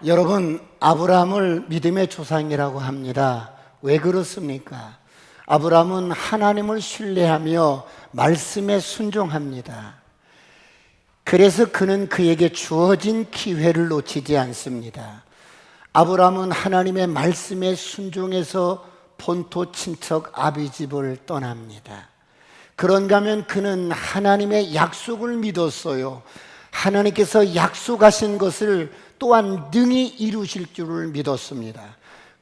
여러분, 아브라함을 믿음의 조상이라고 합니다. 왜 그렇습니까? 아브라함은 하나님을 신뢰하며 말씀에 순종합니다. 그래서 그는 그에게 주어진 기회를 놓치지 않습니다. 아브라함은 하나님의 말씀에 순종해서 본토 친척 아비집을 떠납니다. 그런가 하면 그는 하나님의 약속을 믿었어요. 하나님께서 약속하신 것을 또한 능히 이루실 줄을 믿었습니다.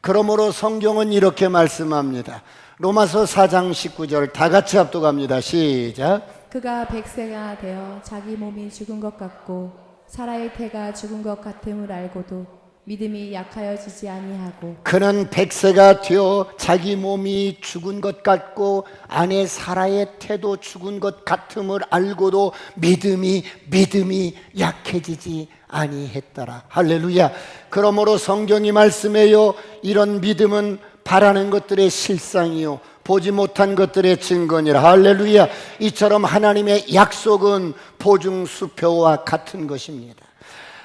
그러므로 성경은 이렇게 말씀합니다. 로마서 4장 19절 다 같이 합독합니다. 시작. 그가 100세가 되어 자기 몸이 죽은 것 같고 사라의 태가 죽은 것 같음을 알고도 믿음이 약하여지지 아니하고 그는 100세가 되어 자기 몸이 죽은 것 같고 아내 사라의 태도 죽은 것 같음을 알고도 믿음이 약해지지 아니했더라. 할렐루야. 그러므로 성경이 말씀해요. 이런 믿음은 바라는 것들의 실상이요 보지 못한 것들의 증거니라. 할렐루야. 이처럼 하나님의 약속은 보증수표와 같은 것입니다.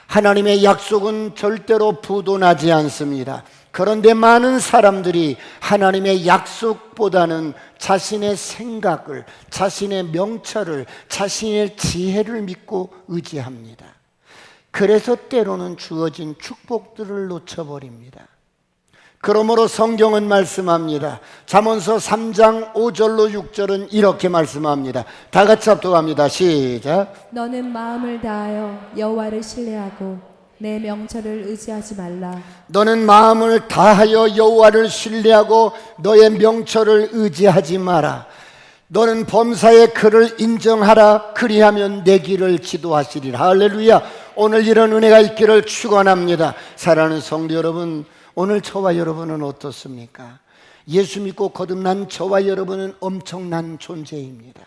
하나님의 약속은 절대로 부도나지 않습니다. 그런데 많은 사람들이 하나님의 약속보다는 자신의 생각을, 자신의 명철을, 자신의 지혜를 믿고 의지합니다. 그래서 때로는 주어진 축복들을 놓쳐버립니다. 그러므로 성경은 말씀합니다. 잠언서 3장 5절로 6절은 이렇게 말씀합니다. 다 같이 합독합니다. 시작. 너는 마음을 다하여 여호와를 신뢰하고 내 명철을 의지하지 말라. 너는 마음을 다하여 여호와를 신뢰하고 너의 명철을 의지하지 마라. 너는 범사의 그를 인정하라. 그리하면 내 길을 지도하시리라. 할렐루야. 오늘 이런 은혜가 있기를 축원합니다. 사랑하는 성도 여러분, 오늘 저와 여러분은 어떻습니까? 예수 믿고 거듭난 저와 여러분은 엄청난 존재입니다.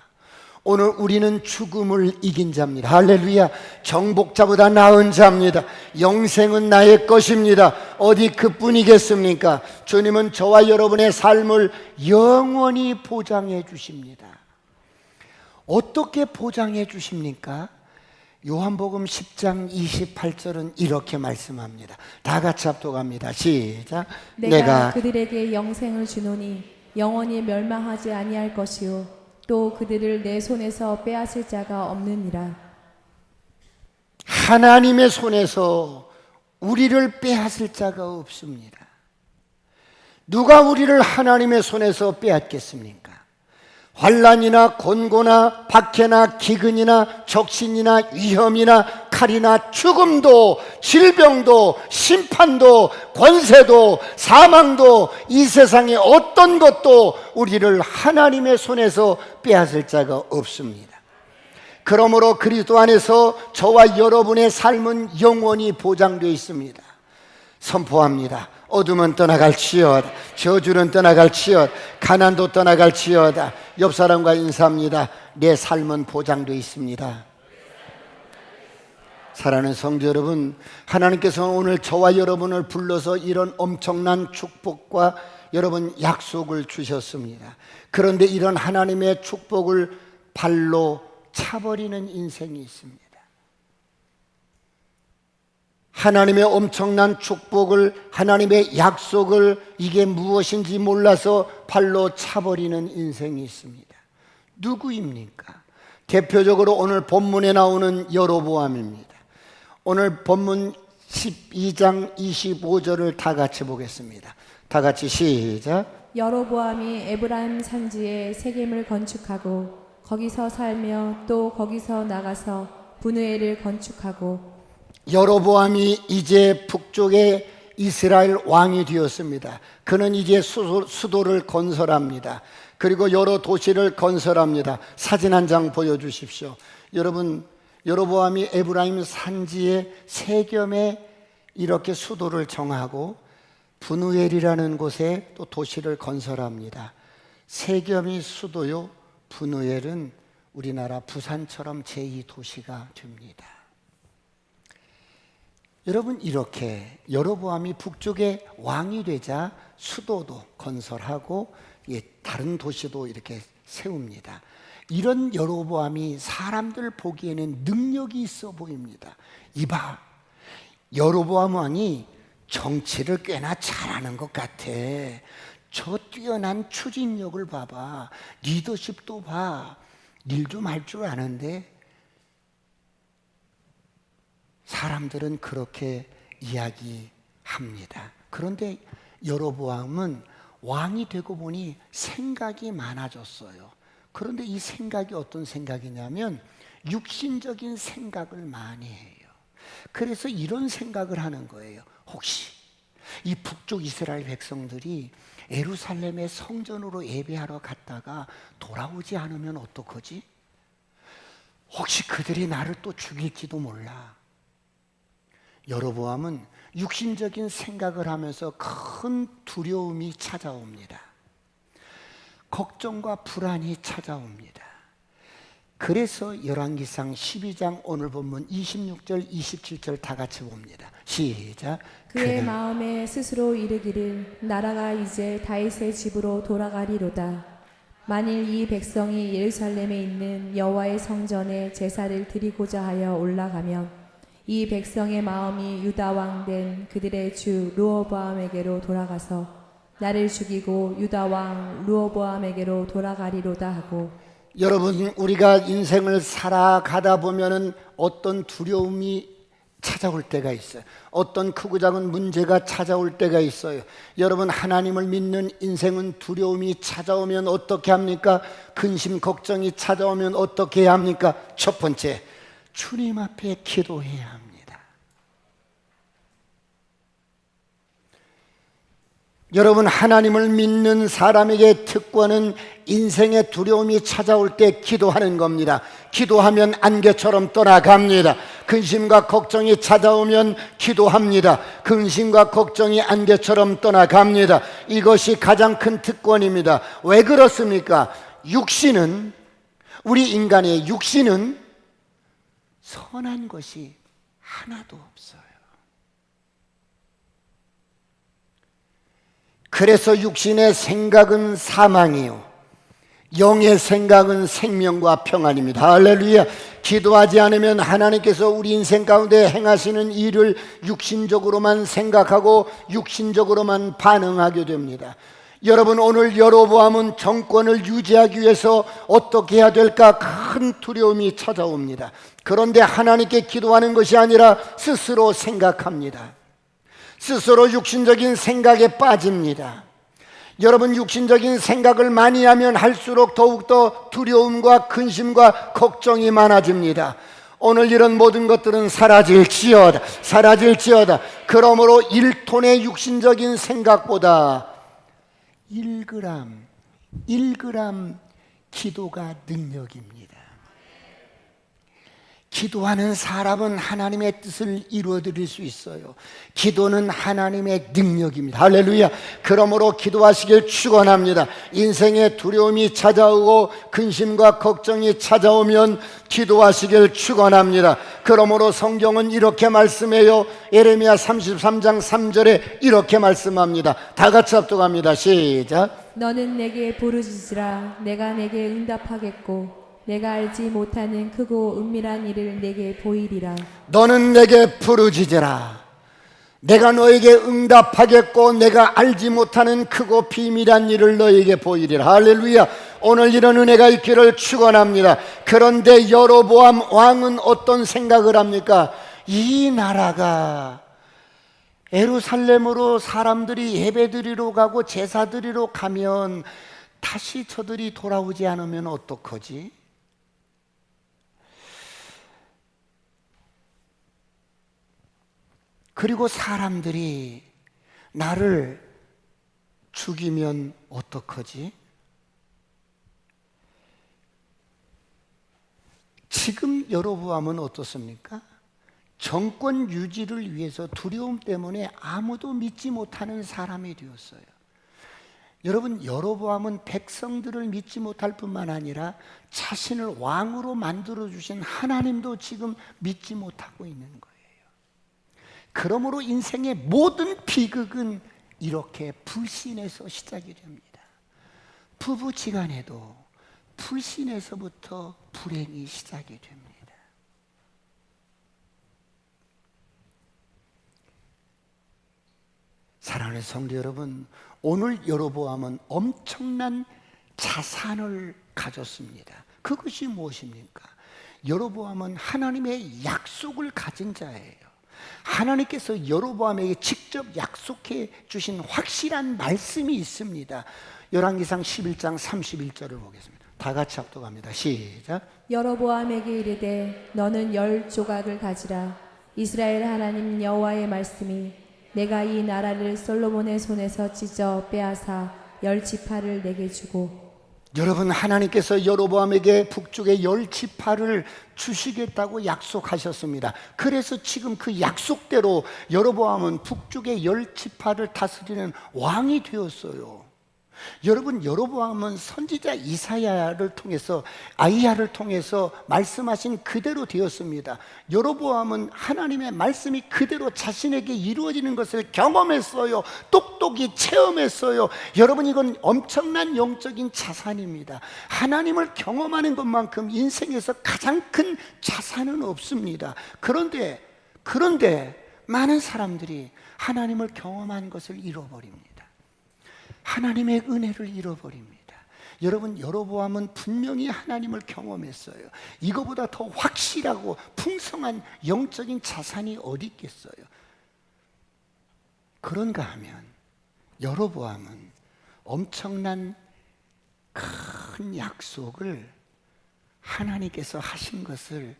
오늘 우리는 죽음을 이긴 자입니다. 할렐루야. 정복자보다 나은 자입니다. 영생은 나의 것입니다. 어디 그뿐이겠습니까? 주님은 저와 여러분의 삶을 영원히 보장해 주십니다. 어떻게 보장해 주십니까? 요한복음 10장 28절은 이렇게 말씀합니다. 다 같이 합독합니다. 시작. 내가 그들에게 영생을 주노니 영원히 멸망하지 아니할 것이요 또 그들을 내 손에서 빼앗을 자가 없느니라. 하나님의 손에서 우리를 빼앗을 자가 없습니다. 누가 우리를 하나님의 손에서 빼앗겠습니까? 환난이나 곤고나 박해나 기근이나 적신이나 위험이나 칼이나 죽음도 질병도 심판도 권세도 사망도 이 세상의 어떤 것도 우리를 하나님의 손에서 빼앗을 자가 없습니다. 그러므로 그리스도 안에서 저와 여러분의 삶은 영원히 보장되어 있습니다. 선포합니다. 어둠은 떠나갈지어다. 저주는 떠나갈지어다. 가난도 떠나갈지어다. 옆 사람과 인사합니다. 내 삶은 보장되어 있습니다. 사랑하는 성도 여러분, 하나님께서는 오늘 저와 여러분을 불러서 이런 엄청난 축복과 여러분 약속을 주셨습니다. 그런데 이런 하나님의 축복을 발로 차버리는 인생이 있습니다. 하나님의 엄청난 축복을, 하나님의 약속을 이게 무엇인지 몰라서 발로 차버리는 인생이 있습니다. 누구입니까? 대표적으로 오늘 본문에 나오는 여로보암입니다. 오늘 본문 12장 25절을 다 같이 보겠습니다. 다 같이 시작. 여로보암이 에브라임 산지에 세겜을 건축하고 거기서 살며 또 거기서 나가서 분우엘을 건축하고. 여로보암이 이제 북쪽에 이스라엘 왕이 되었습니다. 그는 이제 수도를 건설합니다. 그리고 여러 도시를 건설합니다. 사진 한 장 보여주십시오. 여러분, 여로보암이 에브라임 산지에 세겜에 이렇게 수도를 정하고 분우엘이라는 곳에 또 도시를 건설합니다. 세겜이 수도요, 분우엘은 우리나라 부산처럼 제2도시가 됩니다. 여러분, 이렇게 여로보암이 북쪽에 왕이 되자 수도도 건설하고 다른 도시도 이렇게 세웁니다. 이런 여로보암이 사람들 보기에는 능력이 있어 보입니다. 이봐, 여로보암 왕이 정치를 꽤나 잘하는 것 같아. 저 뛰어난 추진력을 봐봐. 리더십도 봐. 일 좀 할 줄 아는데 사람들은 그렇게 이야기합니다. 그런데 여로보암은 왕이 되고 보니 생각이 많아졌어요. 그런데 이 생각이 어떤 생각이냐면 육신적인 생각을 많이 해요. 그래서 이런 생각을 하는 거예요. 혹시 이 북쪽 이스라엘 백성들이 예루살렘의 성전으로 예배하러 갔다가 돌아오지 않으면 어떡하지? 혹시 그들이 나를 또 죽일지도 몰라. 여로보암은 육신적인 생각을 하면서 큰 두려움이 찾아옵니다. 걱정과 불안이 찾아옵니다. 그래서 열왕기상 12장 오늘 본문 26절 27절 다 같이 봅니다. 시작. 그의 마음에 스스로 이르기를 나라가 이제 다윗의 집으로 돌아가리로다. 만일 이 백성이 예루살렘에 있는 여호와의 성전에 제사를 드리고자 하여 올라가면 이 백성의 마음이 유다 왕 된 그들의 주 르호보암에게로 돌아가서 나를 죽이고 유다 왕 르호보암에게로 돌아가리로다 하고. 여러분, 우리가 인생을 살아가다 보면은 어떤 두려움이 찾아올 때가 있어요. 어떤 크고 작은 문제가 찾아올 때가 있어요. 여러분, 하나님을 믿는 인생은 두려움이 찾아오면 어떻게 합니까? 근심, 걱정이 찾아오면 어떻게 해야 합니까? 첫 번째, 주님 앞에 기도해야 합니다. 여러분, 하나님을 믿는 사람에게 특권은 인생의 두려움이 찾아올 때 기도하는 겁니다. 기도하면 안개처럼 떠나갑니다. 근심과 걱정이 찾아오면 기도합니다. 근심과 걱정이 안개처럼 떠나갑니다. 이것이 가장 큰 특권입니다. 왜 그렇습니까? 육신은, 우리 인간의 육신은 선한 것이 하나도 없어요. 그래서 육신의 생각은 사망이요, 영의 생각은 생명과 평안입니다. 할렐루야. 기도하지 않으면 하나님께서 우리 인생 가운데 행하시는 일을 육신적으로만 생각하고 육신적으로만 반응하게 됩니다. 여러분, 오늘 여로보암은 정권을 유지하기 위해서 어떻게 해야 될까 큰 두려움이 찾아옵니다. 그런데 하나님께 기도하는 것이 아니라 스스로 생각합니다. 스스로 육신적인 생각에 빠집니다. 여러분, 육신적인 생각을 많이 하면 할수록 더욱더 두려움과 근심과 걱정이 많아집니다. 오늘 이런 모든 것들은 사라질지어다, 사라질지어다. 그러므로 1톤의 육신적인 생각보다 1g 기도가 능력입니다. 기도하는 사람은 하나님의 뜻을 이루어드릴 수 있어요. 기도는 하나님의 능력입니다. 할렐루야. 그러므로 기도하시길 축원합니다. 인생에 두려움이 찾아오고 근심과 걱정이 찾아오면 기도하시길 축원합니다. 그러므로 성경은 이렇게 말씀해요. 예레미야 33장 3절에 이렇게 말씀합니다. 다 같이 합독합니다. 시작. 너는 내게 부르짖으라. 내가 내게 응답하겠고 내가 알지 못하는 크고 은밀한 일을 내게 보이리라. 너는 내게 부르짖으라. 내가 너에게 응답하겠고 내가 알지 못하는 크고 비밀한 일을 너에게 보이리라. 할렐루야. 오늘 이런 은혜가 있기를 축원합니다. 그런데 여로보암 왕은 어떤 생각을 합니까? 이 나라가 예루살렘으로 사람들이 예배드리러 가고 제사드리러 가면 다시 저들이 돌아오지 않으면 어떡하지? 그리고 사람들이 나를 죽이면 어떡하지? 지금 여로보암은 어떻습니까? 정권 유지를 위해서 두려움 때문에 아무도 믿지 못하는 사람이 되었어요. 여러분, 여로보암은 백성들을 믿지 못할 뿐만 아니라 자신을 왕으로 만들어주신 하나님도 지금 믿지 못하고 있는 거예요. 그러므로 인생의 모든 비극은 이렇게 불신에서 시작이 됩니다. 부부지간에도 불신에서부터 불행이 시작이 됩니다. 사랑하는 성도 여러분, 오늘 여로보암은 엄청난 자산을 가졌습니다. 그것이 무엇입니까? 여로보암은 하나님의 약속을 가진 자예요. 하나님께서 여로보암에게 직접 약속해 주신 확실한 말씀이 있습니다. 열왕기상 11장 31절을 보겠습니다. 다 같이 합독합니다. 시작. 여로보암에게 이르되 너는 10조각을 가지라. 이스라엘 하나님 여호와의 말씀이 내가 이 나라를 솔로몬의 손에서 찢어 빼앗아 10지파를 내게 주고. 여러분, 하나님께서 여로보암에게 북쪽의 10지파를 주시겠다고 약속하셨습니다. 그래서 지금 그 약속대로 여로보암은 북쪽의 10지파를 다스리는 왕이 되었어요. 여러분, 여로보암은 선지자 이사야를 통해서, 아이야를 통해서 말씀하신 그대로 되었습니다. 여로보암은 하나님의 말씀이 그대로 자신에게 이루어지는 것을 경험했어요. 똑똑히 체험했어요. 여러분, 이건 엄청난 영적인 자산입니다. 하나님을 경험하는 것만큼 인생에서 가장 큰 자산은 없습니다. 그런데 많은 사람들이 하나님을 경험한 것을 잃어버립니다. 하나님의 은혜를 잃어버립니다. 여러분, 여로보암은 분명히 하나님을 경험했어요. 이거보다 더 확실하고 풍성한 영적인 자산이 어디 있겠어요? 그런가 하면 여로보암은 엄청난 큰 약속을 하나님께서 하신 것을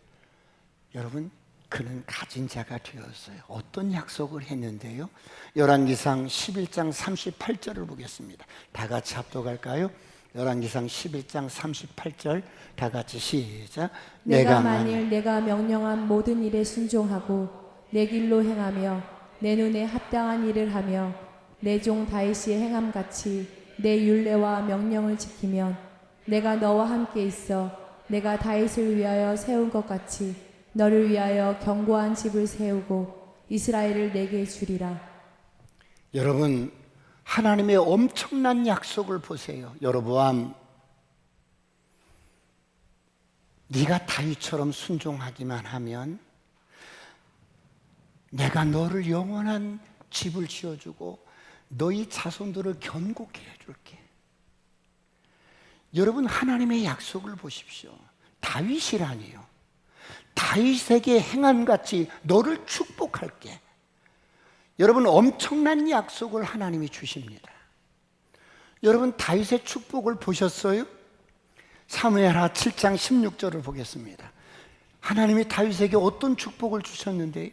여러분, 그는 가진 자가 되었어요. 어떤 약속을 했는데요? 열왕기상 11장 38절을 보겠습니다. 다 같이 합독할까요? 열왕기상 11장 38절 다 같이 시작. 내가 만일 내가 명령한 모든 일에 순종하고 내 길로 행하며 내 눈에 합당한 일을 하며 내 종 다윗이 행함같이 내 율례와 명령을 지키면 내가 너와 함께 있어 내가 다윗을 위하여 세운 것 같이 너를 위하여 견고한 집을 세우고 이스라엘을 내게 주리라. 여러분, 하나님의 엄청난 약속을 보세요. 여로보암, 네가 다윗처럼 순종하기만 하면 내가 너를 영원한 집을 지어주고 너희 자손들을 견고케 해줄게. 여러분, 하나님의 약속을 보십시오. 다윗이라니요. 다윗에게 행함같이 너를 축복할게. 여러분, 엄청난 약속을 하나님이 주십니다. 여러분, 다윗의 축복을 보셨어요? 사무엘하 7장 16절을 보겠습니다. 하나님이 다윗에게 어떤 축복을 주셨는데요?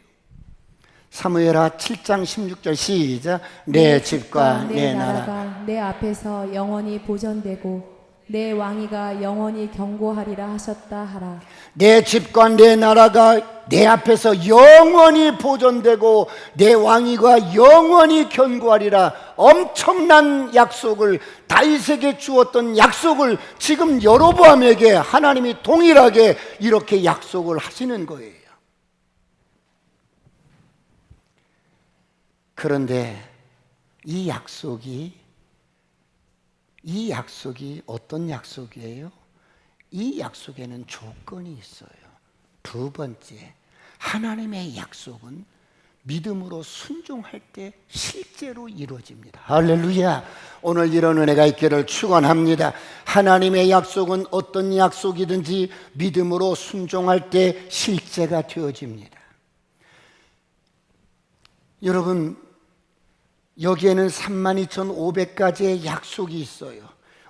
사무엘하 7장 16절 시작. 내 집과 내 나라가 내 앞에서 영원히 보존되고 내 왕위가 영원히 견고하리라 하셨다 하라. 내 집과 내 나라가 내 앞에서 영원히 보존되고 내 왕위가 영원히 견고하리라. 엄청난 약속을, 다윗에게 주었던 약속을 지금 여로보암에게 하나님이 동일하게 이렇게 약속을 하시는 거예요. 그런데 이 약속이 어떤 약속이에요? 이 약속에는 조건이 있어요. 두 번째, 하나님의 약속은 믿음으로 순종할 때 실제로 이루어집니다. 할렐루야. 오늘 이런 은혜가 있기를 축원합니다. 하나님의 약속은 어떤 약속이든지 믿음으로 순종할 때 실제가 되어집니다. 여러분, 여기에는 32,500가지의 약속이 있어요.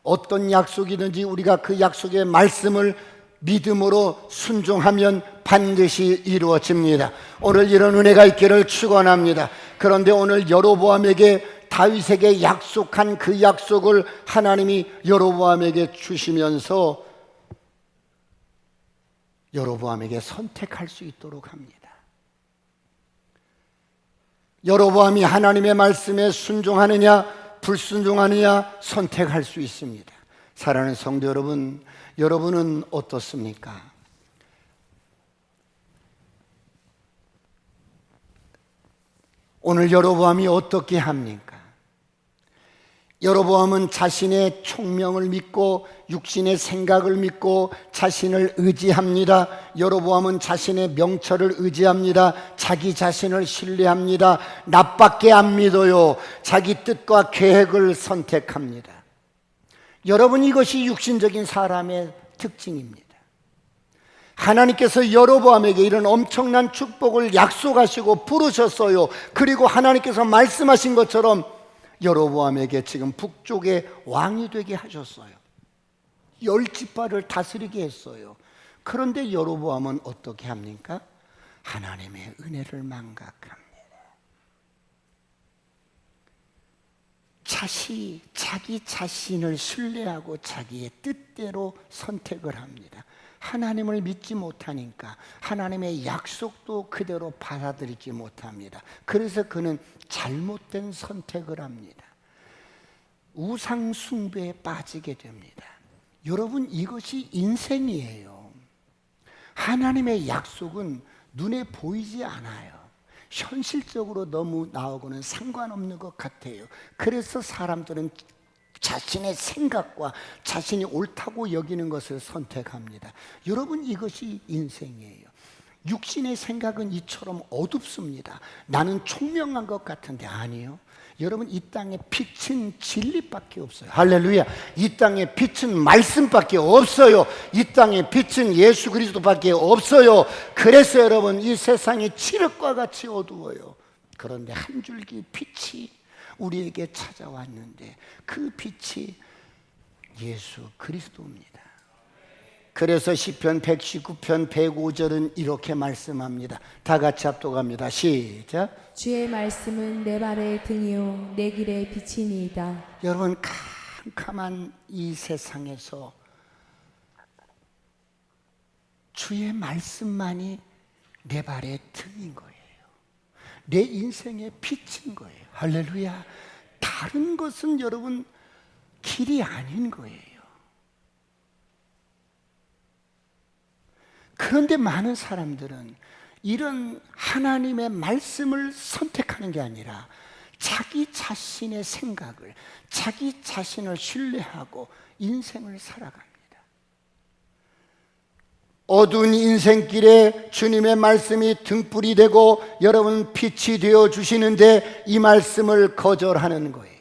어떤 약속이든지 우리가 그 약속의 말씀을 믿음으로 순종하면 반드시 이루어집니다. 오늘 이런 은혜가 있기를 축원합니다. 그런데 오늘 여로보암에게 다윗에게 약속한 그 약속을 하나님이 여로보암에게 주시면서 여로보암에게 선택할 수 있도록 합니다. 여로보암이 하나님의 말씀에 순종하느냐 불순종하느냐 선택할 수 있습니다. 사랑하는 성도 여러분, 여러분은 어떻습니까? 오늘 여로보암이 어떻게 합니까? 여로보암은 자신의 총명을 믿고 육신의 생각을 믿고 자신을 의지합니다. 여로보암은 자신의 명철을 의지합니다. 자기 자신을 신뢰합니다. 나밖에 안 믿어요. 자기 뜻과 계획을 선택합니다. 여러분, 이것이 육신적인 사람의 특징입니다. 하나님께서 여로보암에게 이런 엄청난 축복을 약속하시고 부르셨어요. 그리고 하나님께서 말씀하신 것처럼 여로보암에게 지금 북쪽의 왕이 되게 하셨어요. 10지파를 다스리게 했어요. 그런데 여로보암은 어떻게 합니까? 하나님의 은혜를 망각합니다. 자기 자신을 신뢰하고 자기의 뜻대로 선택을 합니다. 하나님을 믿지 못하니까 하나님의 약속도 그대로 받아들이지 못합니다. 그래서 그는 잘못된 선택을 합니다. 우상 숭배에 빠지게 됩니다. 여러분, 이것이 인생이에요. 하나님의 약속은 눈에 보이지 않아요. 현실적으로 너무 나오고는 상관없는 것 같아요. 그래서 사람들은 자신의 생각과 자신이 옳다고 여기는 것을 선택합니다. 여러분, 이것이 인생이에요. 육신의 생각은 이처럼 어둡습니다. 나는 총명한 것 같은데 아니요. 여러분, 이 땅에 빛은 진리밖에 없어요. 할렐루야. 이 땅에 빛은 말씀밖에 없어요. 이 땅에 빛은 예수 그리스도밖에 없어요. 그래서 여러분, 이 세상이 칠흑과 같이 어두워요. 그런데 한 줄기 빛이 우리에게 찾아왔는데 그 빛이 예수 그리스도입니다. 그래서 시편 119편 105절은 이렇게 말씀합니다. 다 같이 합독합니다. 시작. 주의 말씀은 내 발의 등이요 내 길의 빛이니이다. 여러분, 캄캄한 이 세상에서 주의 말씀만이 내 발의 등인 거예요. 내 인생의 빛인 거예요. 할렐루야. 다른 것은 여러분 길이 아닌 거예요. 그런데 많은 사람들은 이런 하나님의 말씀을 선택하는 게 아니라 자기 자신의 생각을, 자기 자신을 신뢰하고 인생을 살아갑니다. 어두운 인생길에 주님의 말씀이 등불이 되고 여러분 빛이 되어 주시는데 이 말씀을 거절하는 거예요.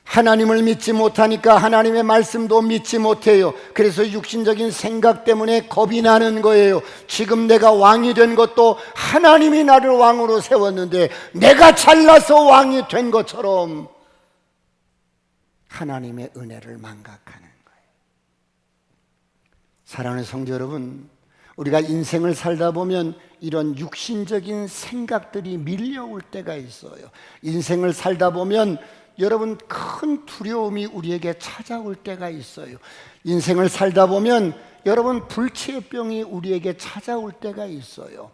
하나님을 믿지 못하니까 하나님의 말씀도 믿지 못해요. 그래서 육신적인 생각 때문에 겁이 나는 거예요. 지금 내가 왕이 된 것도 하나님이 나를 왕으로 세웠는데 내가 잘나서 왕이 된 것처럼 하나님의 은혜를 망각하는 거예요. 사랑하는 성도 여러분, 우리가 인생을 살다 보면 이런 육신적인 생각들이 밀려올 때가 있어요. 인생을 살다 보면 여러분 큰 두려움이 우리에게 찾아올 때가 있어요. 인생을 살다 보면 여러분 불치병이 우리에게 찾아올 때가 있어요.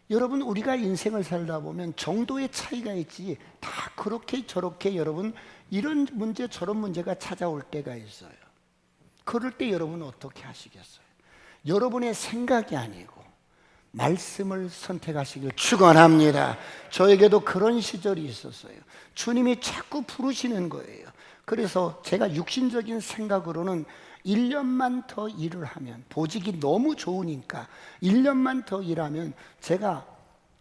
여러분, 우리가 인생을 살다 보면 정도의 차이가 있지 다 그렇게 저렇게 여러분 이런 문제 저런 문제가 찾아올 때가 있어요. 그럴 때 여러분 어떻게 하시겠어요? 여러분의 생각이 아니고 말씀을 선택하시길 축원합니다. 저에게도 그런 시절이 있었어요. 주님이 자꾸 부르시는 거예요. 그래서 제가 육신적인 생각으로는 1년만 더 일을 하면, 보직이 너무 좋으니까 1년만 더 일하면 제가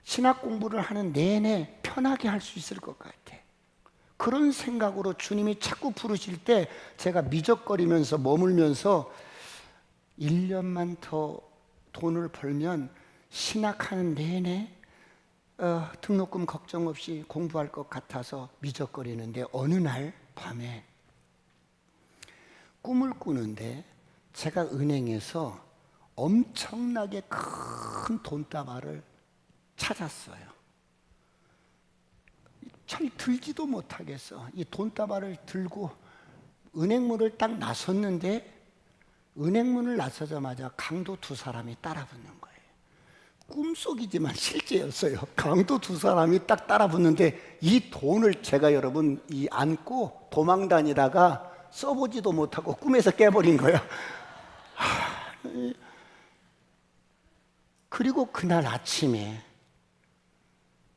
신학 공부를 하는 내내 편하게 할 수 있을 것 같아. 그런 생각으로 주님이 자꾸 부르실 때 제가 미적거리면서 머물면서 1년만 더 돈을 벌면 신학하는 내내 등록금 걱정 없이 공부할 것 같아서 미적거리는데 어느 날 밤에 꿈을 꾸는데 제가 은행에서 엄청나게 큰 돈다발을 찾았어요. 잘 들지도 못하겠어. 이 돈다발을 들고 은행문을 딱 나섰는데 은행문을 나서자마자 강도 두 사람이 따라붙는 거예요. 꿈속이지만 실제였어요. 강도 두 사람이 딱 따라붙는데 이 돈을 제가 여러분 안고 도망 다니다가 써보지도 못하고 꿈에서 깨버린 거예요. 그리고 그날 아침에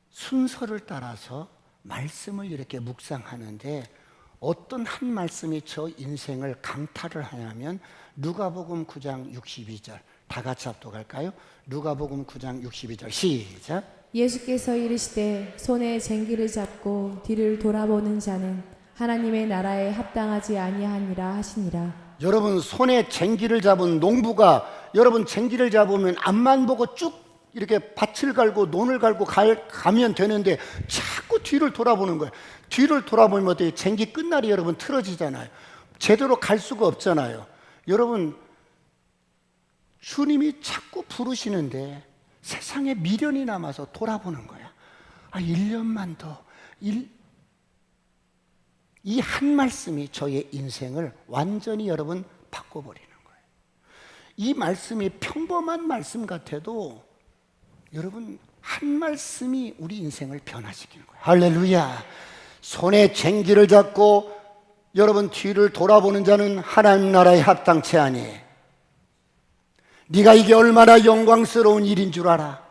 순서를 따라서 말씀을 이렇게 묵상하는데 어떤 한 말씀이 저 인생을 강탈을 하냐면 누가복음 9장 62절 다 같이 합독할까요? 누가복음 9장 62절 시작. 예수께서 이르시되 손에 쟁기를 잡고 뒤를 돌아보는 자는 하나님의 나라에 합당하지 아니하니라 하시니라. 여러분 손에 쟁기를 잡은 농부가 여러분 쟁기를 잡으면 앞만 보고 쭉 이렇게 밭을 갈고 논을 갈고 가면 되는데 자꾸 뒤를 돌아보는 거예요. 뒤를 돌아보면 어때요? 쟁기 끝날이 여러분 틀어지잖아요. 제대로 갈 수가 없잖아요. 여러분 주님이 자꾸 부르시는데 세상에 미련이 남아서 돌아보는 거야. 1년만 더. 이 한 말씀이 저의 인생을 완전히 여러분 바꿔버리는 거예요. 이 말씀이 평범한 말씀 같아도 여러분 한 말씀이 우리 인생을 변화시키는 거예요. 할렐루야. 손에 쟁기를 잡고 여러분 뒤를 돌아보는 자는 하나님 나라에 합당치 아니해. 네가 이게 얼마나 영광스러운 일인 줄 알아?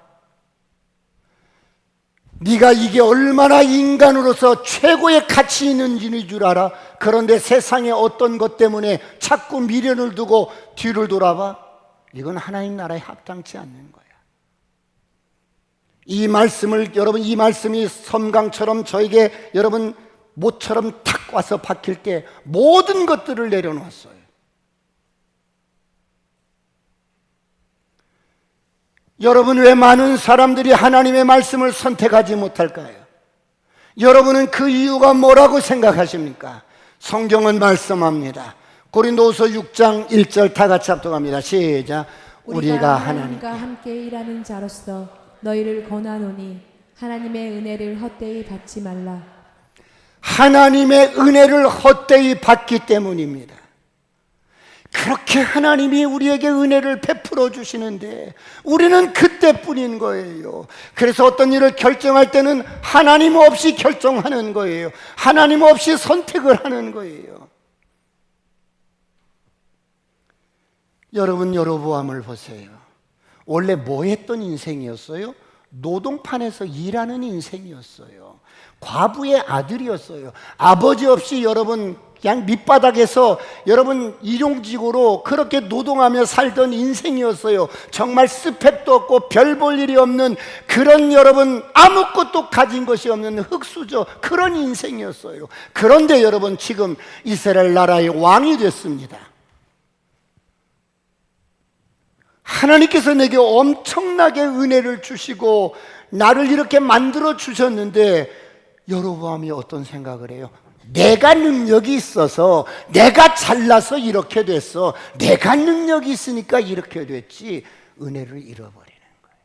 네가 이게 얼마나 인간으로서 최고의 가치 있는 일인 줄 알아? 그런데 세상의 어떤 것 때문에 자꾸 미련을 두고 뒤를 돌아봐? 이건 하나님 나라에 합당치 않는 거야. 이 말씀을 여러분 이 말씀이 섬강처럼 저에게 여러분 모처럼 탁 와서 박힐 때 모든 것들을 내려놓았어요. 여러분 왜 많은 사람들이 하나님의 말씀을 선택하지 못할까요? 여러분은 그 이유가 뭐라고 생각하십니까? 성경은 말씀합니다. 고린도후서 6장 1절 다 같이 합독합니다. 시작. 우리가 하나님과 함께 일하는 자로서 너희를 권하노니 하나님의 은혜를 헛되이 받지 말라. 하나님의 은혜를 헛되이 받기 때문입니다. 그렇게 하나님이 우리에게 은혜를 베풀어 주시는데 우리는 그때뿐인 거예요. 그래서 어떤 일을 결정할 때는 하나님 없이 결정하는 거예요. 하나님 없이 선택을 하는 거예요. 여러분 여로보암을 보세요. 원래 뭐 했던 인생이었어요? 노동판에서 일하는 인생이었어요. 과부의 아들이었어요. 아버지 없이 여러분 그냥 밑바닥에서 여러분 일용직으로 그렇게 노동하며 살던 인생이었어요. 정말 스펙도 없고 별 볼 일이 없는 그런 여러분 아무것도 가진 것이 없는 흙수저 그런 인생이었어요. 그런데 여러분 지금 이스라엘 나라의 왕이 됐습니다. 하나님께서 내게 엄청나게 은혜를 주시고 나를 이렇게 만들어 주셨는데 여로보암이 어떤 생각을 해요? 내가 능력이 있어서 내가 잘나서 이렇게 됐어. 내가 능력이 있으니까 이렇게 됐지. 은혜를 잃어버리는 거예요.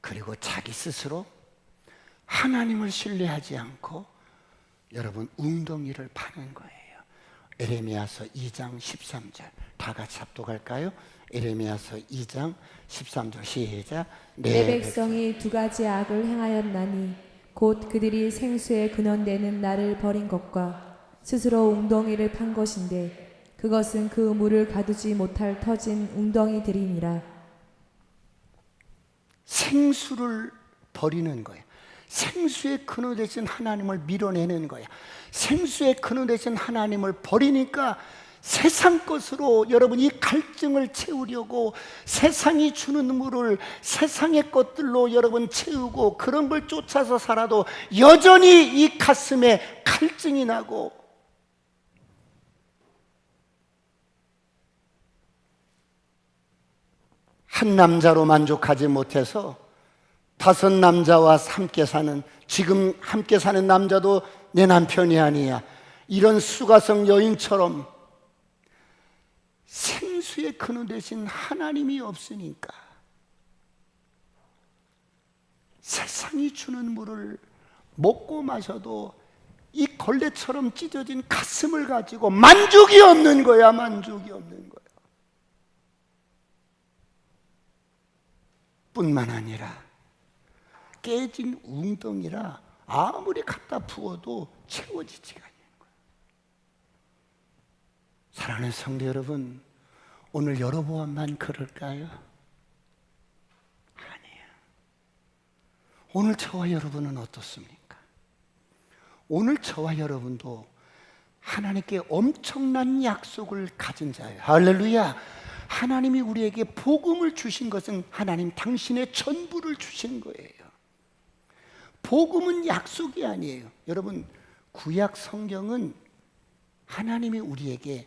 그리고 자기 스스로 하나님을 신뢰하지 않고 여러분 웅덩이를 파는 거예요. 에레미야서 2장 13절 다 같이 합독할까요? 에레미야서 2장 13절 시작. 내 백성이 두 가지 악을 행하였나니 곧 그들이 생수에 근원되는 나를 버린 것과 스스로 웅덩이를 판 것인데 그것은 그 물을 가두지 못할 터진 웅덩이들이니라. 생수를 버리는 거예요. 생수의 근원 되신 하나님을 밀어내는 거야. 생수의 근원 되신 하나님을 버리니까 세상 것으로 여러분 이 갈증을 채우려고 세상이 주는 물을 세상의 것들로 여러분 채우고 그런 걸 쫓아서 살아도 여전히 이 가슴에 갈증이 나고 한 남자로 만족하지 못해서 5 남자와 함께 사는 지금 함께 사는 남자도 내 남편이 아니야 이런 수가성 여인처럼 생수의 근원 되신 하나님이 없으니까 세상이 주는 물을 먹고 마셔도 이 걸레처럼 찢어진 가슴을 가지고 만족이 없는 거야. 만족이 없는 거야. 뿐만 아니라 깨진 웅덩이라 아무리 갖다 부어도 채워지지가 않는 거예요. 사랑하는 성도 여러분, 오늘 여로보암만 그럴까요? 아니에요. 오늘 저와 여러분은 어떻습니까? 오늘 저와 여러분도 하나님께 엄청난 약속을 가진 자예요. 할렐루야. 하나님이 우리에게 복음을 주신 것은 하나님 당신의 전부를 주신 거예요. 복음은 약속이 아니에요. 여러분, 구약 성경은 하나님이 우리에게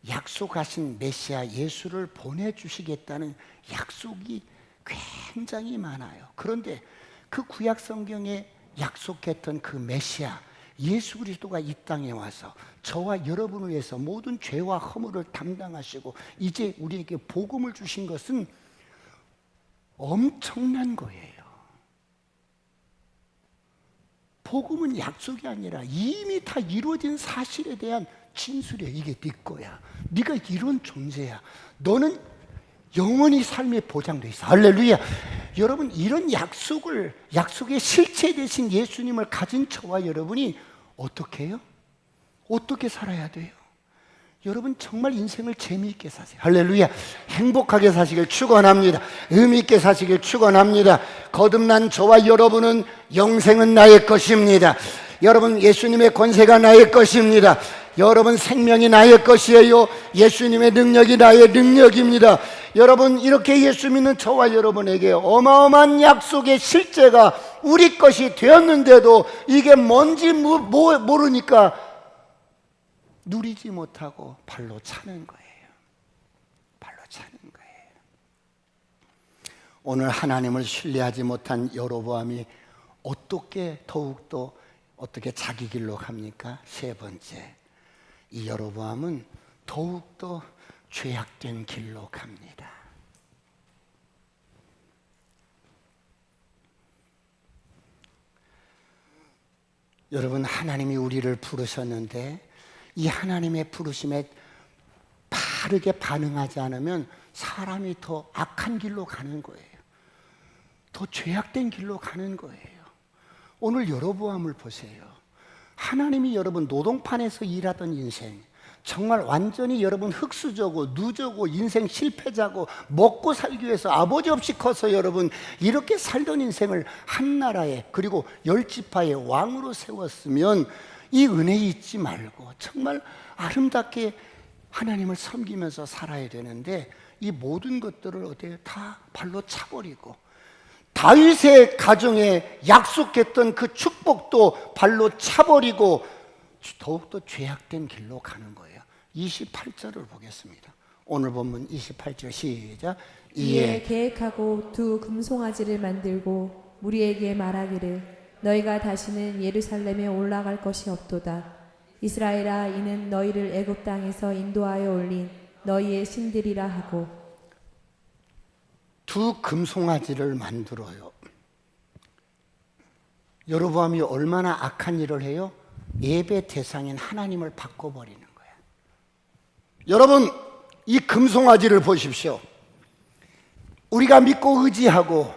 약속하신 메시아 예수를 보내주시겠다는 약속이 굉장히 많아요. 그런데 그 구약 성경에 약속했던 그 메시아 예수 그리스도가 이 땅에 와서 저와 여러분을 위해서 모든 죄와 허물을 담당하시고 이제 우리에게 복음을 주신 것은 엄청난 거예요. 복음은 약속이 아니라 이미 다 이루어진 사실에 대한 진술이야. 이게 네 거야. 네가 이런 존재야. 너는 영원히 삶에 보장돼 있어. 할렐루야. 여러분, 이런 약속의 실체 되신 예수님을 가진 저와 여러분이 어떻게 해요? 어떻게 살아야 돼요? 여러분, 정말 인생을 재미있게 사세요. 할렐루야. 행복하게 사시길 축원합니다. 의미 있게 사시길 축원합니다. 거듭난 저와 여러분은 영생은 나의 것입니다. 여러분, 예수님의 권세가 나의 것입니다. 여러분, 생명이 나의 것이에요. 예수님의 능력이 나의 능력입니다. 여러분, 이렇게 예수 믿는 저와 여러분에게 어마어마한 약속의 실제가 우리 것이 되었는데도 이게 뭔지 모르니까 누리지 못하고 발로 차는 거예요. 발로 차는 거예요. 오늘 하나님을 신뢰하지 못한 여로보암이 어떻게 더욱더 어떻게 자기 길로 갑니까? 세 번째, 이 여로보암은 더욱더 죄악된 길로 갑니다. 여러분, 하나님이 우리를 부르셨는데 이 하나님의 부르심에 바르게 반응하지 않으면 사람이 더 악한 길로 가는 거예요. 더 죄악된 길로 가는 거예요. 오늘 여로보암을 보세요. 하나님이 여러분 노동판에서 일하던 인생, 정말 완전히 여러분 흙수저고 누저고 인생 실패자고 먹고 살기 위해서 아버지 없이 커서 여러분 이렇게 살던 인생을 한 나라에 그리고 10지파의 왕으로 세웠으면 이 은혜 잊지 말고 정말 아름답게 하나님을 섬기면서 살아야 되는데 이 모든 것들을 어디에 다 발로 차버리고 다윗의 가정에 약속했던 그 축복도 발로 차버리고 더욱더 죄악된 길로 가는 거예요. 28절을 보겠습니다. 오늘 본문 28절 시작. 이에 계획하고 두 금송아지를 만들고 무리에게 말하기를 너희가 다시는 예루살렘에 올라갈 것이 없도다. 이스라엘아, 이는 너희를 애굽 땅에서 인도하여 올린 너희의 신들이라 하고. 두 금송아지를 만들어요. 여로보암이 얼마나 악한 일을 해요? 예배 대상인 하나님을 바꿔버리는 거예요. 여러분, 이 금송아지를 보십시오. 우리가 믿고 의지하고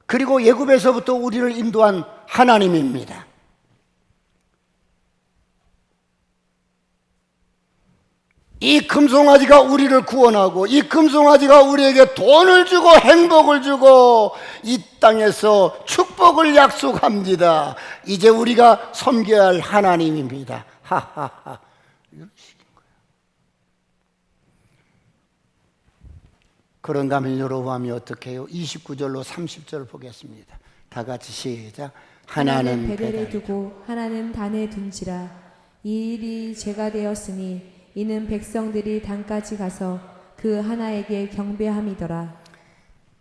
그리고 애굽에서부터 우리를 인도한 하나님입니다. 이 금송아지가 우리를 구원하고 이 금송아지가 우리에게 돈을 주고 행복을 주고 이 땅에서 축복을 약속합니다. 이제 우리가 섬겨야 할 하나님입니다. 하하하. 이런 식인 거예요. 그런가 하면 여로보암이 어떻게 해요? 29절로 30절 보겠습니다. 다 같이 시작. 하나는 베델에 두고 하나는 단에 둔지라. 이 일이 죄가 되었으니 이는 백성들이 단까지 가서 그 하나에게 경배함이더라.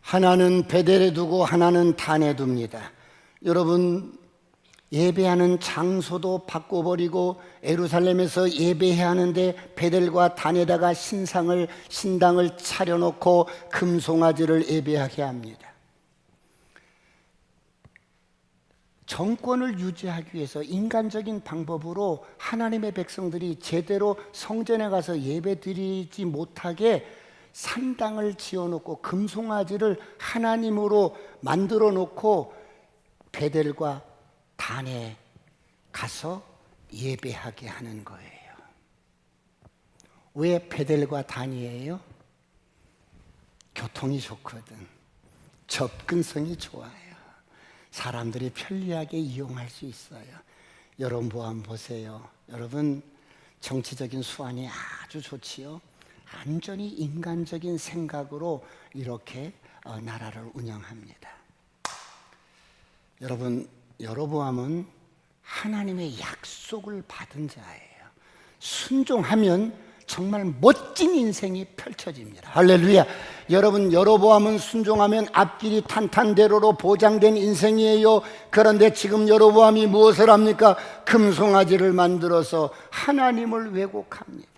하나는 베델에 두고 하나는 단에 둡니다. 여러분, 예배하는 장소도 바꿔버리고 예루살렘에서 예배해야 하는데 베델과 단에다가 신당을 차려놓고 금송아지를 예배하게 합니다. 정권을 유지하기 위해서 인간적인 방법으로 하나님의 백성들이 제대로 성전에 가서 예배드리지 못하게 산당을 지어놓고 금송아지를 하나님으로 만들어 놓고 베델과 단에 가서 예배하게 하는 거예요. 왜 베델과 단이에요? 교통이 좋거든. 접근성이 좋아요. 사람들이 편리하게 이용할 수 있어요. 여론보암 보세요. 여러분, 정치적인 수완이 아주 좋지요. 완전히 인간적인 생각으로 이렇게 나라를 운영합니다. 여러분, 여로보암은 하나님의 약속을 받은 자예요. 순종하면 정말 멋진 인생이 펼쳐집니다. 할렐루야. 여러분, 여로보암은 순종하면 앞길이 탄탄대로로 보장된 인생이에요. 그런데 지금 여로보암이 무엇을 합니까? 금송아지를 만들어서 하나님을 왜곡합니다.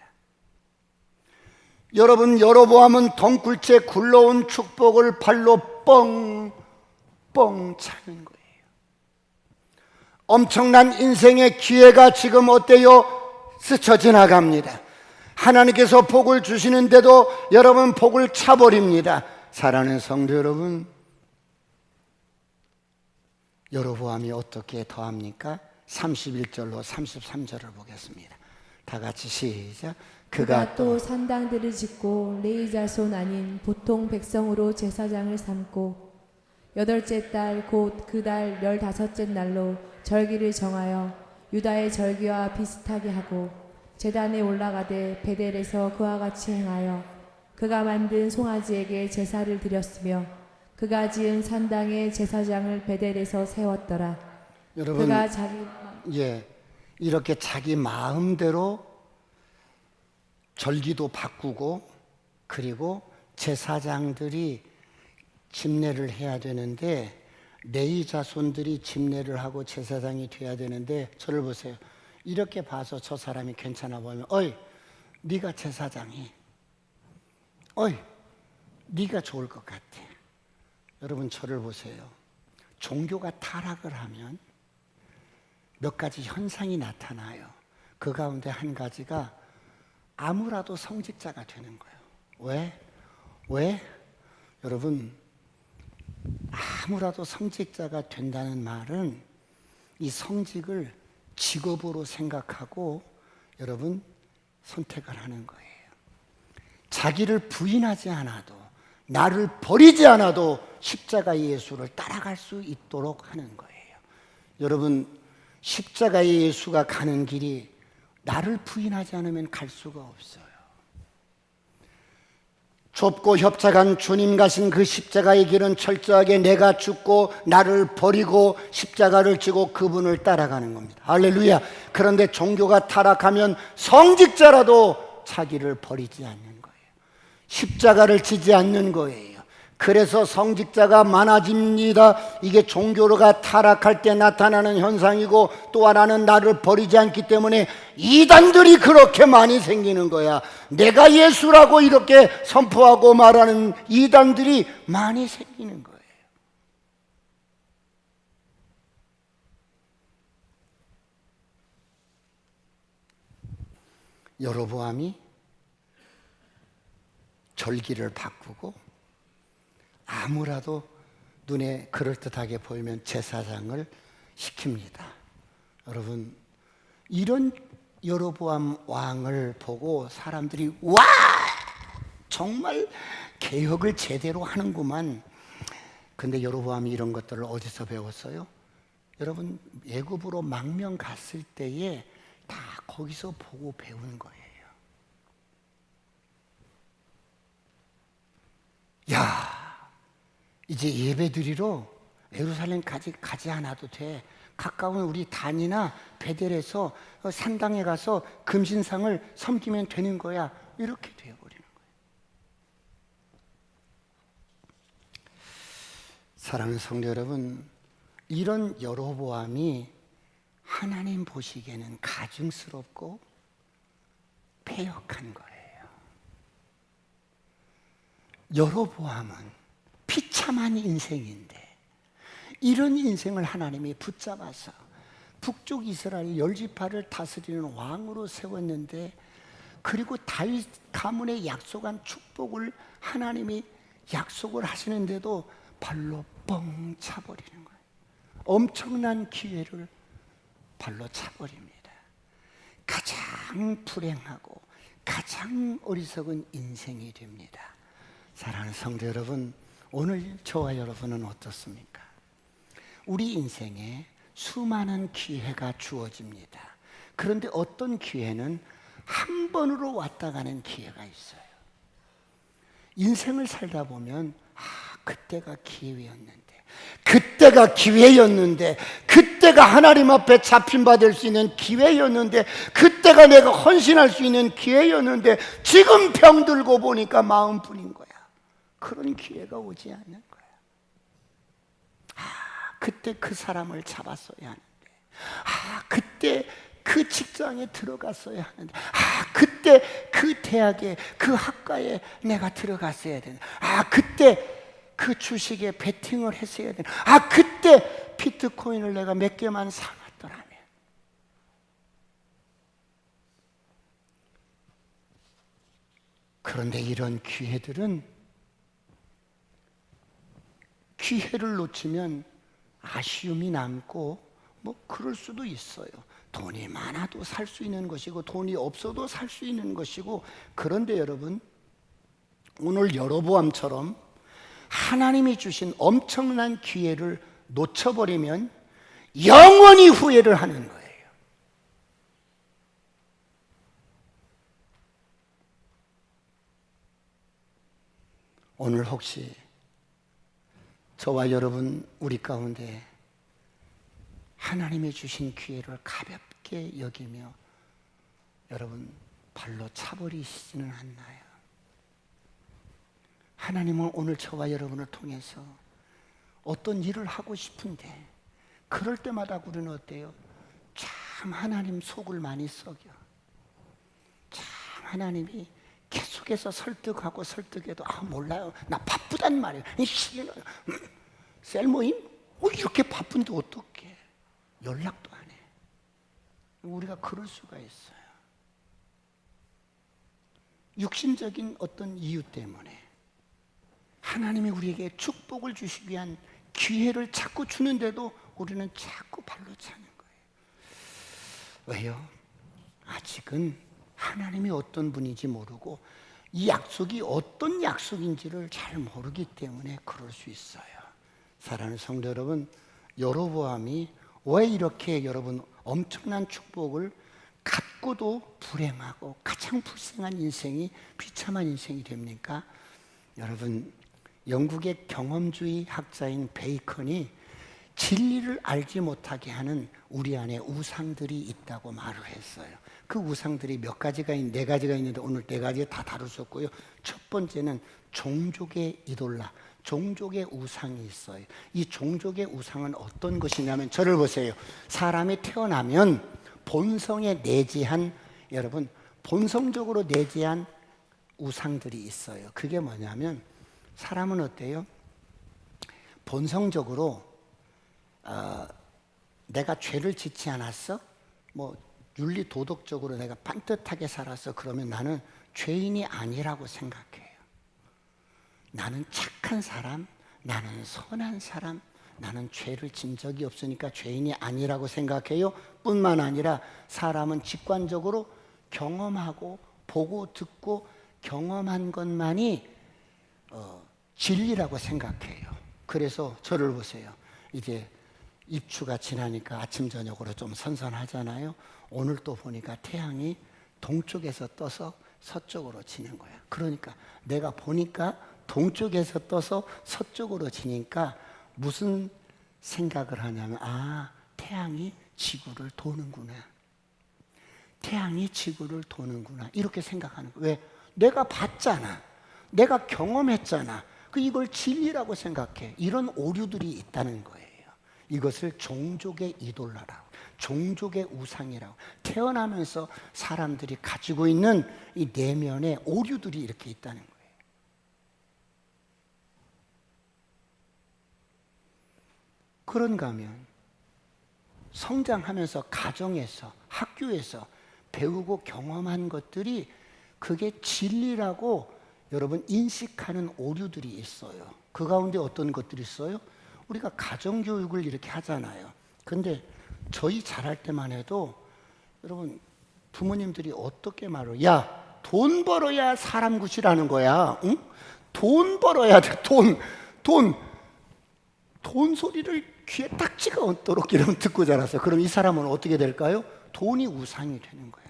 여러분, 여로보암은 덩굴째 굴러온 축복을 발로 뻥뻥 차는 거예요. 엄청난 인생의 기회가 지금 어때요? 스쳐 지나갑니다. 하나님께서 복을 주시는데도 여러분 복을 차버립니다. 사랑하는 성도 여러분, 여로보암이 어떻게 더합니까? 31절로 33절을 보겠습니다. 다 같이 시작. 그가 또 산당들을 짓고 레위 자손 아닌 보통 백성으로 제사장을 삼고 여덟째 달 곧 그 달 15째 날로 절기를 정하여 유다의 절기와 비슷하게 하고 제단에 올라가되 베델에서 그와 같이 행하여 그가 만든 송아지에게 제사를 드렸으며 그가 지은 산당에 제사장을 베델에서 세웠더라. 여러분, 그가 자기 이렇게 자기 마음대로 절기도 바꾸고 그리고 제사장들이 집례를 해야 되는데 레위 자손들이 집례를 하고 제사장이 돼야 되는데 저를 보세요. 이렇게 봐서 저 사람이 괜찮아 보이면 어이 네가 제사장이 어이 네가 좋을 것 같아. 여러분 저를 보세요. 종교가 타락을 하면 몇 가지 현상이 나타나요. 그 가운데 한 가지가 아무라도 성직자가 되는 거예요. 왜? 여러분 아무라도 성직자가 된다는 말은 이 성직을 직업으로 생각하고 여러분 선택을 하는 거예요. 자기를 부인하지 않아도 나를 버리지 않아도 십자가 예수를 따라갈 수 있도록 하는 거예요. 여러분 십자가 예수가 가는 길이 나를 부인하지 않으면 갈 수가 없어요. 좁고 협착한 주님 가신 그 십자가의 길은 철저하게 내가 죽고 나를 버리고 십자가를 지고 그분을 따라가는 겁니다. 할렐루야. 그런데 종교가 타락하면 성직자라도 자기를 버리지 않는 거예요. 십자가를 지지 않는 거예요. 그래서 성직자가 많아집니다. 이게 종교가 타락할 때 나타나는 현상이고 또 하나는 나를 버리지 않기 때문에 이단들이 그렇게 많이 생기는 거야. 내가 예수라고 이렇게 선포하고 말하는 이단들이 많이 생기는 거예요. 여로보암이 절기를 바꾸고 아무라도 눈에 그럴듯하게 보이면 제사장을 시킵니다. 여러분 이런 여로보암 왕을 보고 사람들이 와 정말 개혁을 제대로 하는구만. 근데 여로보암이 이런 것들을 어디서 배웠어요? 여러분 애굽으로 망명 갔을 때에 다 거기서 보고 배운 거예요. 야 이제 예배드리러 예루살렘까지 가지 않아도 돼. 가까운 우리 단이나 베델에서 산당에 가서 금신상을 섬기면 되는 거야. 이렇게 되어버리는 거예요. 사랑하는 성도 여러분, 이런 여로보암이 하나님 보시기에는 가증스럽고 패역한 거예요. 여로보암은 비참한 인생인데 이런 인생을 하나님이 붙잡아서 북쪽 이스라엘 10지파를 다스리는 왕으로 세웠는데 그리고 다윗 가문에 약속한 축복을 하나님이 약속을 하시는데도 발로 뻥 차버리는 거예요. 엄청난 기회를 발로 차버립니다. 가장 불행하고 가장 어리석은 인생이 됩니다. 사랑하는 성도 여러분, 오늘 저와 여러분은 어떻습니까? 우리 인생에 수많은 기회가 주어집니다. 그런데 어떤 기회는 한 번으로 왔다 가는 기회가 있어요. 인생을 살다 보면 그때가 기회였는데 그때가 하나님 앞에 잡힌받을 수 있는 기회였는데 그때가 내가 헌신할 수 있는 기회였는데 지금 병들고 보니까 마음뿐인 거야. 그런 기회가 오지 않는 거야. 그때 그 사람을 잡았어야 하는데, 그때 그 직장에 들어갔어야 하는데, 그때 그 대학에, 그 학과에 내가 들어갔어야 되는데, 그때 그 주식에 베팅을 했어야 되는데, 그때 비트코인을 내가 몇 개만 사놨더라면. 그런데 이런 기회들은 기회를 놓치면 아쉬움이 남고 그럴 수도 있어요. 돈이 많아도 살 수 있는 것이고 돈이 없어도 살 수 있는 것이고, 그런데 여러분, 오늘 여로보암처럼 하나님이 주신 엄청난 기회를 놓쳐버리면 영원히 후회를 하는 거예요. 오늘 혹시 저와 여러분 우리 가운데 하나님이 주신 기회를 가볍게 여기며 여러분 발로 차버리시지는 않나요? 하나님은 오늘 저와 여러분을 통해서 어떤 일을 하고 싶은데 그럴 때마다 우리는 어때요? 참 하나님 속을 많이 썩여. 참 하나님이 계속해서 설득해도 몰라요. 나 바쁘단 말이에요. 셀 모임? 이렇게 바쁜데 어떡해. 연락도 안 해. 우리가 그럴 수가 있어요. 육신적인 어떤 이유 때문에 하나님이 우리에게 축복을 주시기 위한 기회를 자꾸 주는데도 우리는 자꾸 발로 차는 거예요. 왜요? 아직은 하나님이 어떤 분인지 모르고 이 약속이 어떤 약속인지를 잘 모르기 때문에 그럴 수 있어요. 사랑하는 성도 여러분, 여로보암이 왜 이렇게 여러분 엄청난 축복을 갖고도 불행하고 가장 불쌍한 인생이 비참한 인생이 됩니까? 여러분, 영국의 경험주의 학자인 베이컨이 진리를 알지 못하게 하는 우리 안에 우상들이 있다고 말을 했어요. 그 우상들이 몇 가지가 네 가지가 있는데 오늘 네 가지 다 다뤘었고요. 첫 번째는 종족의 이돌라, 종족의 우상이 있어요. 이 종족의 우상은 어떤 것이냐면, 저를 보세요. 사람이 태어나면 본성에 내재한, 여러분 본성적으로 내재한 우상들이 있어요. 그게 뭐냐면, 사람은 어때요? 본성적으로 내가 죄를 짓지 않았어? 윤리 도덕적으로 내가 반듯하게 살았어. 그러면 나는 죄인이 아니라고 생각해요. 나는 착한 사람, 나는 선한 사람, 나는 죄를 진 적이 없으니까 죄인이 아니라고 생각해요. 뿐만 아니라 사람은 직관적으로 경험하고 보고 듣고 경험한 것만이 진리라고 생각해요. 그래서 저를 보세요. 이제 입추가 지나니까 아침 저녁으로 좀 선선하잖아요. 오늘 또 보니까 태양이 동쪽에서 떠서 서쪽으로 지는 거야. 그러니까 내가 보니까 동쪽에서 떠서 서쪽으로 지니까 무슨 생각을 하냐면, 태양이 지구를 도는구나. 태양이 지구를 도는구나. 이렇게 생각하는 거예요. 왜? 내가 봤잖아. 내가 경험했잖아. 이걸 진리라고 생각해. 이런 오류들이 있다는 거예요. 이것을 종족의 이돌라라고, 종족의 우상이라고, 태어나면서 사람들이 가지고 있는 이 내면의 오류들이 이렇게 있다는 거예요. 그런가 하면 성장하면서 가정에서, 학교에서 배우고 경험한 것들이 그게 진리라고 여러분 인식하는 오류들이 있어요. 그 가운데 어떤 것들이 있어요? 우리가 가정교육을 이렇게 하잖아요. 근데 저희 자랄 때만 해도 여러분 부모님들이 어떻게 말을, 야, 돈 벌어야 사람 구실하는 거야. 응? 돈 벌어야 돼. 돈. 돈 소리를 귀에 딱지가 않도록 이러면 듣고 자랐어요. 그럼 이 사람은 어떻게 될까요? 돈이 우상이 되는 거야.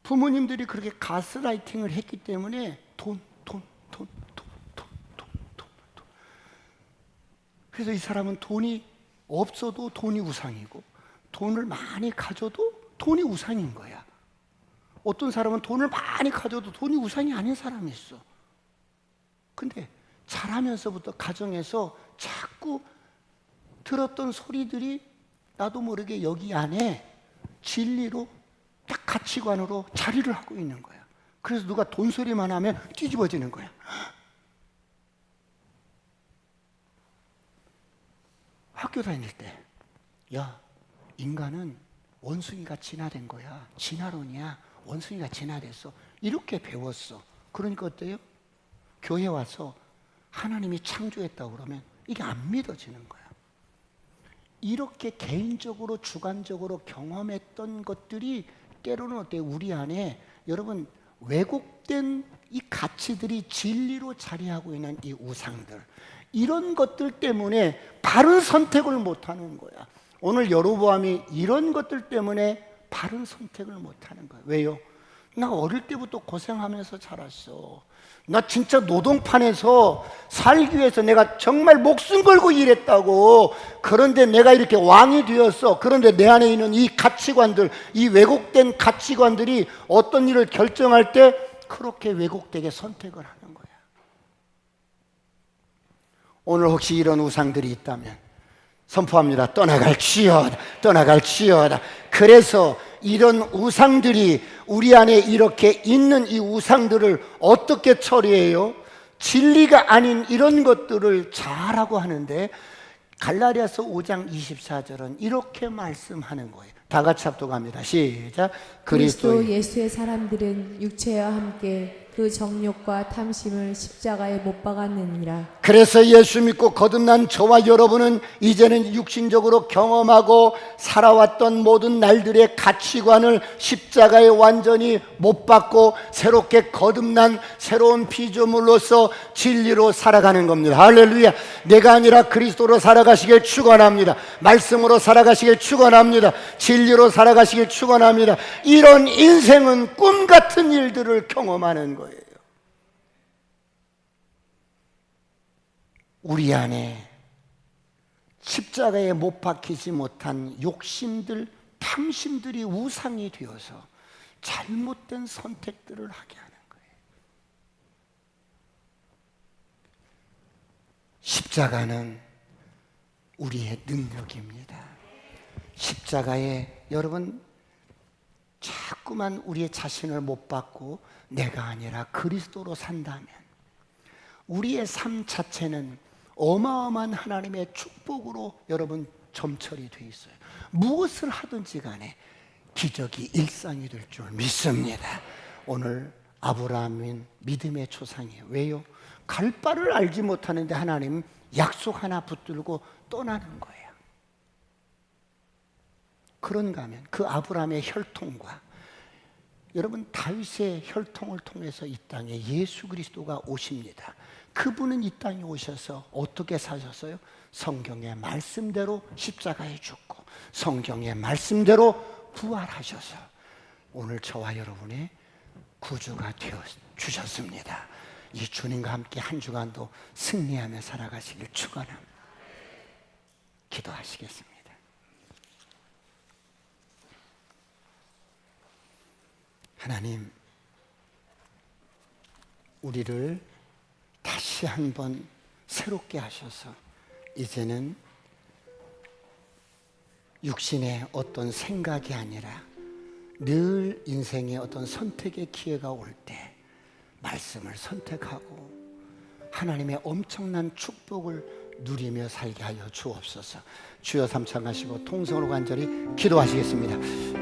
부모님들이 그렇게 가스라이팅을 했기 때문에 돈. 그래서 이 사람은 돈이 없어도 돈이 우상이고 돈을 많이 가져도 돈이 우상인 거야. 어떤 사람은 돈을 많이 가져도 돈이 우상이 아닌 사람이 있어. 근데 자라면서부터 가정에서 자꾸 들었던 소리들이 나도 모르게 여기 안에 진리로 딱 가치관으로 자리를 하고 있는 거야. 그래서 누가 돈 소리만 하면 뒤집어지는 거야. 학교 다닐 때, 야, 인간은 원숭이가 진화된 거야. 진화론이야. 원숭이가 진화됐어. 이렇게 배웠어. 그러니까 어때요? 교회 와서 하나님이 창조했다고 그러면 이게 안 믿어지는 거야. 이렇게 개인적으로 주관적으로 경험했던 것들이 때로는 어때요? 우리 안에 여러분 왜곡된 이 가치들이 진리로 자리하고 있는 이 우상들, 이런 것들 때문에 바른 선택을 못하는 거야. 오늘 여로보암이 이런 것들 때문에 바른 선택을 못하는 거야. 왜요? 나 어릴 때부터 고생하면서 자랐어. 나 진짜 노동판에서 살기 위해서 내가 정말 목숨 걸고 일했다고. 그런데 내가 이렇게 왕이 되었어. 그런데 내 안에 있는 이 가치관들, 이 왜곡된 가치관들이 어떤 일을 결정할 때 그렇게 왜곡되게 선택을 하는 거야. 오늘 혹시 이런 우상들이 있다면 선포합니다. 떠나갈지어다. 떠나갈지어다. 그래서 이런 우상들이 우리 안에 이렇게 있는 이 우상들을 어떻게 처리해요? 진리가 아닌 이런 것들을 잘하고 하는데 갈라디아서 5장 24절은 이렇게 말씀하는 거예요. 다 같이 합독합니다. 시작. 그리스도 예수의 사람들은 육체와 함께 그 정욕과 탐심을 십자가에 못 박았느니라. 그래서 예수 믿고 거듭난 저와 여러분은 이제는 육신적으로 경험하고 살아왔던 모든 날들의 가치관을 십자가에 완전히 못 박고 새롭게 거듭난 새로운 피조물로서 진리로 살아가는 겁니다. 할렐루야. 내가 아니라 그리스도로 살아가시길 축원합니다. 말씀으로 살아가시길 축원합니다. 진리로 살아가시길 축원합니다. 이런 인생은 꿈 같은 일들을 경험하는 거예요. 우리 안에 십자가에 못 박히지 못한 욕심들, 탐심들이 우상이 되어서 잘못된 선택들을 하게 하는 거예요. 십자가는 우리의 능력입니다. 십자가에 여러분 자꾸만 우리의 자신을 못 받고 내가 아니라 그리스도로 산다면 우리의 삶 자체는 어마어마한 하나님의 축복으로 여러분 점철이 되어 있어요. 무엇을 하든지 간에 기적이 일상이 될 줄 믿습니다. 오늘 아브라함은 믿음의 조상이에요. 왜요? 갈 바를 알지 못하는데 하나님 약속 하나 붙들고 떠나는 거예요. 그런가 하면 그 아브라함의 혈통과 여러분 다윗의 혈통을 통해서 이 땅에 예수 그리스도가 오십니다. 그분은 이 땅에 오셔서 어떻게 사셨어요? 성경의 말씀대로 십자가에 죽고 성경의 말씀대로 부활하셔서 오늘 저와 여러분의 구주가 되어 주셨습니다. 이 주님과 함께 한 주간도 승리하며 살아가시길 축원합니다. 기도하시겠습니다. 하나님, 우리를 다시 한번 새롭게 하셔서 이제는 육신의 어떤 생각이 아니라 늘 인생의 어떤 선택의 기회가 올 때 말씀을 선택하고 하나님의 엄청난 축복을 누리며 살게 하여 주옵소서. 주여 삼창하시고 통성으로 간절히 기도하시겠습니다.